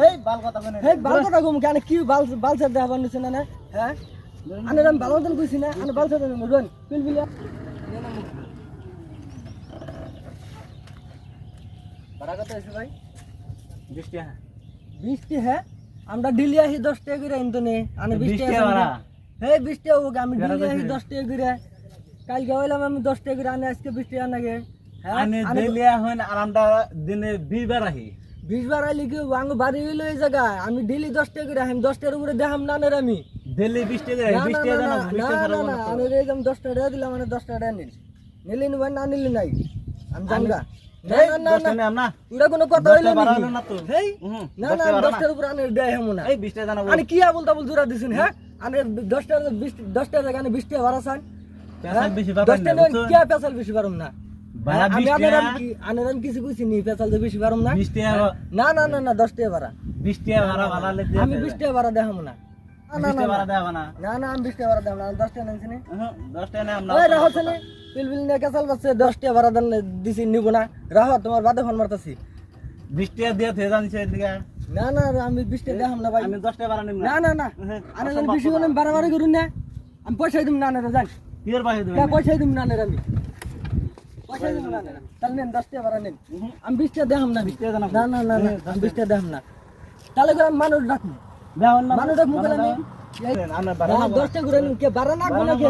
এই বাল কথা বলে এই বাল কথা কম কেন কি বাল বাল ছাড় দেখাবার নিছে না হ্যাঁ আনে আমি বাল মতন কইছি না আনে বাল ছাড় দেন রন পিলপিলা ভাড়া কত আছে ভাই 20 টাকা 20 টাকা আমরা ডেলি আসি 10 টাকা করে আনতো নে আনে 20 টাকা ভাড়া এই 20 টাকা হোক আমি ডেলি আসি 10 টাকা করে কালকে হইলাম আমি 10 টাকা করে আনে আজকে 20 টাকা নাগে আনে ডেলি হন আরামটা দিনে 20 বার আহি 20 বার আইলি কি আঙ্গ বাড়ি হইলো এই জায়গা আমি ডেলি 10 টাকা করে আমি 10 টাকার উপরে দেখাম না নের আমি ডেলি 20 টাকা 20 টাকা জানো 20 টাকা না না আমি একদম 10 টাকা দিলাম মানে 10 টাকা নিল নিলি না না নিলি নাই আমি জানগা না না না না ওটা কোনো কথা হইলো না তো হেই না না 10 টাকার উপরে আনে দেই হামু না এই 20 টাকা জানো আরে কি বলতা বল জোরা দিছেন হ্যাঁ আনে 10 টাকা 10 টাকা জায়গা 20 টাকা ভাড়া চান পেছাল বেশি পাবেন 10 টাকা কি পেছাল বেশি পারুম না ভাড়া 20 টাকা আনেরাম কিছু কইছি নি পেছাল তো বেশি পারুম না 20 টাকা না না না না 10 টাকা ভাড়া 20 টাকা ভাড়া লে আমি 20 টাকা ভাড়া দেখামু না 20 টাকা ভাড়া দেব না না না আমি 20 টাকা ভাড়া দেব না 10 টাকা নিছি নি 10 টাকা না আমরা ওই রাহো চলে পিলপিল নিয়ে কেসাল বাসে 10 টাকা ভাড়া দেন দিছি নিব না রাহো তোমার বাদে ফোন মারতাছি 20 টাকা দিয়ে থে জানিস এদিকে না না আমি 20 টাকা দেখাম না ভাই আমি 10 টাকা ভাড়া নিব না না না আরে আমি বেশি করে বারবার করুন না আমি পয়সা দিম না না যান কি এর পয়সা দিবেন পয়সা দিম না না আমি পয়সা দিম না না তাহলে নেন 10 টাকা ভাড়া নেন আমি 20 টাকা দেখাম না 20 টাকা জানো না না না আমি 20 টাকা দেখাম না তাহলে করে মানুষ ডাকুন দেওন না মানুষ ডাকুন বলে আমি আমরা ভাড়া না 10 টাকা করে কে ভাড়া না কোন কে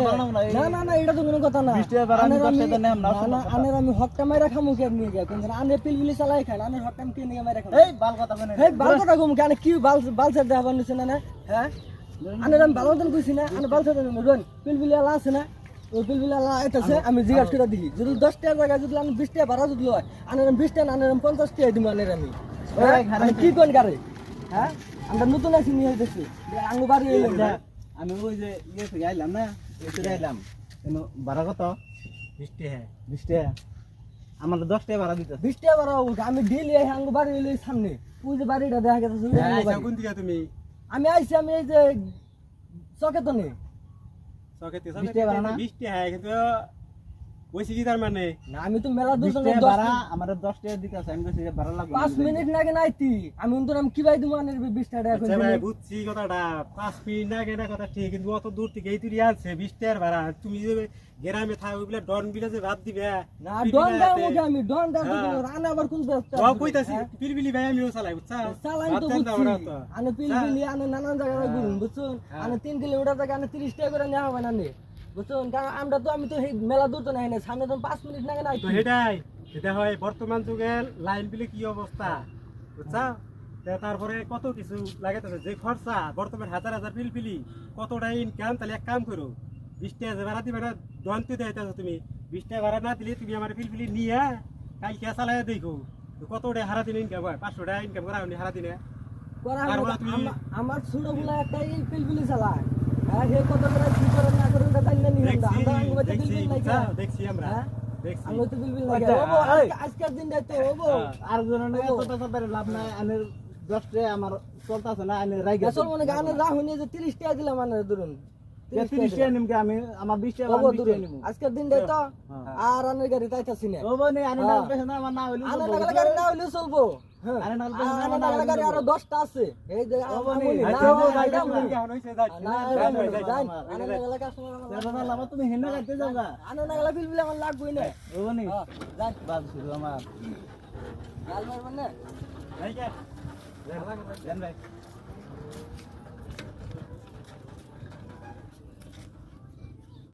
না না না এটা তো কোনো কথা না 20 টাকা ভাড়া আমি 10 টাকা নেম না না আনের আমি হকটা মাইরা খামু কে নিয়ে যায় কোন আনে পিলপিলি চালাই খান আনের হকটা আমি কে নিয়ে মাইরা খাম এই বাল কথা বলে এই বাল কথা কম কেন কি বাল বাল ছাড় দেখাবার নিছে না হ্যাঁ আনের আমি ভালো মতন কইছি না আনে বাল ছাড় দেন রন পিলপিলি আলা আছে না ওই পিলপিলি আলা আইতাছে আমি জিজ্ঞাসা করে দেখি যদি 10 টাকা জায়গা যদি আমি 20 টাকা ভাড়া যদি হয় আনের আমি 20 টাকা আনের আমি 50 টাকা দিম আনের আমি কি কোন গারে হ্যাঁ আমরা নতুন আছি নিয়ে হইতেছি আঙ্গু বাড়ি হইলো আমি ওই যে ইয়ে থেকে আইলাম না এসে আইলাম এনো ভাড়া কত 20 টাকা 20 টাকা আমার 10 টাকা ভাড়া দিতে 20 টাকা ভাড়া হোক আমি ডেলি আই আঙ্গু বাড়ি হইলো সামনে ওই যে বাড়িটা দেখা গেছে কোন দিকে তুমি আমি আইছি আমি এই যে চকেতনে সকেতে 20 টাকা ভাড়া না 20 টাকা কিন্তু ওইসি কি তার মানে না আমি তো মেলা দূর 20 টাকা ভাড়া আমার 10 টাকা দিতে আছে আমি কইছি যে ভাড়া লাগবে 5 মিনিট লাগে নাইতি আমি তো আমি কি ভাই দিমু আনের 20 টাকা এখন ভাই বুঝছি কথাটা 5 মিনিট না কেনা কথা ঠিক কিন্তু অত দূর থেকে এই তুই আনছে 20 টাকার ভাড়া তুমি যে গ্রামে থাকো বলে ডন বিলে যে ভাত দিবে না ডন দাও মুখে আমি ডন দাও রানা আবার কোন ব্যস্ত ও কইতাছি পিলপিলি ভাই আমিও চালাই বুঝছা চালাই তো বুঝছি আনে পিলপিলি আনে নানান জায়গায় ঘুরুন বুঝছুন আনে 3 কিলোমিটার থেকে আনে 30 টাকা করে নেওয়া হবে না নে বুঝছুন কারণ আমরা তো আমি তো মেলা দূর তো নাই না সামনে তো 5 মিনিট লাগে না তো সেটাই এটা হয় বর্তমান যুগে লাইন বিলে কি অবস্থা বুঝছা তারপরে কত কিছু লাগাইতেছে যে খরচা বর্তমান হাজার হাজার পিলপিলি কতটা ইনকাম তাহলে এক কাম করো 20 টাকা ভাড়া দিবে না দন্তে দেয়তেছো তুমি 20 টাকা ভাড়া না দিলে তুমি আমার পিলপিলি নিয়ে কালকে চালাই দেখো কতটা হারা দিন ইনকাম হয় 500 টাকা ইনকাম করা হয়নি হারা দিনে আমার ছোটগুলা একটাই পিলপিলি চালায় হ্যাঁ হে কত করে কি করে না করে ওটা জানি না নি আমরা আঙ্গুতে পিলপিলি লাগা দেখছি আমরা দেখছি আঙ্গুতে পিলপিলি লাগা আজকের দিন যাইতে হবো আর জনের এত টাকা লাভ নাই আনের 10 টাকা আমার চলতাছে না আনের রাইগা আসল মনে গানে রাহুনি যে 30 টাকা দিলাম আনের ধরুন 30 টাকা নিমকে আমি আমার 20 টাকা 20 টাকা নিমু আজকের দিন যাইতো আর আনের গাড়ি তাইতাছি না ও বনে আনের নাম পেছ না আমার না হইলো আনের নাগালে গাড়ি না হইলো চলবো আরে নাল পেছ না আনের নাগালে গাড়ি আরো 10টা আছে এই যে আনের নাগালে কাস্টমার দাদা লাভ তুমি হেনা কাটতে যাওগা আনের নাগালে পিলপিলি আমার লাগবই না ও বনে যান বাদ শুরু আমার গাল মারবেন না ভাই কে দেন ভাই